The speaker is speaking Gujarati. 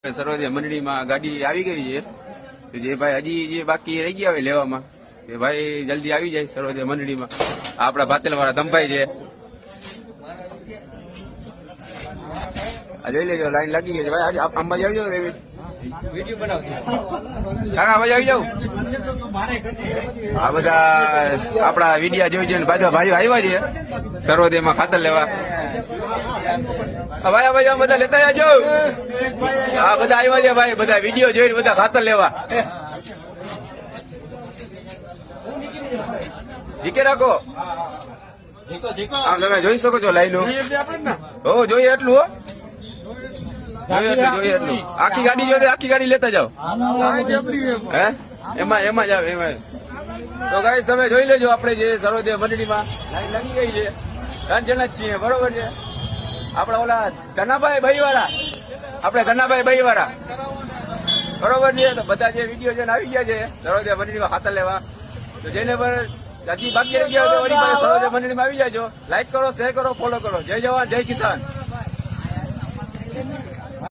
સરોજે મંડળીમાં ગાડી આવી ગઈ છે જે ભાઈ હજી જે બાકી રહી ગયા હોય લેવામાં એ ભાઈ જલ્દી આવી જાય સરોજે મંડળીમાં. આપડા ભાતેલ વાળા ધમભાઈ છે. આ જોઈ લેજો લાઈન લાગી ગઈ છે ભાઈ. અંબાજી આવી જાવ વિડીયો બનાવતી આવી જાવ. આ બધા આપડા વિડીયા જોઈ છે બધા ભાઈઓ આવ્યા છે સરોજે માં ખાતર લેવા. ભાઈ ભાઈ બધા લેતા જાજો. હા બધા આવ્યા છે ભાઈ, બધા વિડીયો જોઈને બધા ખાતર લેવા. જીકે રાખો. આમ તમે જોઈ શકો છો લાઈનો. હો જોઈએ એટલું હો, જોઈએ એટલું. આખી ગાડી જોઈએ આખી ગાડી લેતા જાઓ. હે એમાં જ આવે એમાં. તો ગાઈસ તમે જોઈ લેજો આપણે જે સરોજે મંડળીમાં લાઈન લાગી ગઈ છે. 3 જણા જ છીએ બરોબર છે. આપડા ઓલા ધનાભાઈ ભાઈ વાળા, આપડે ધનાભાઈ ભાઈ વાળા બરોબર છે. તો બધા જે વિડીયો છે આવી ગયા છે સરોજે મંડળીમાં ખાતર લેવા. તો જેને પર હજી બાકી રહી ગયા હોય તો સરોજે મંડળીમાં આવી જાજો. લાઈક કરો, શેર કરો, ફોલો કરો. જય જવાન જય કિસાન.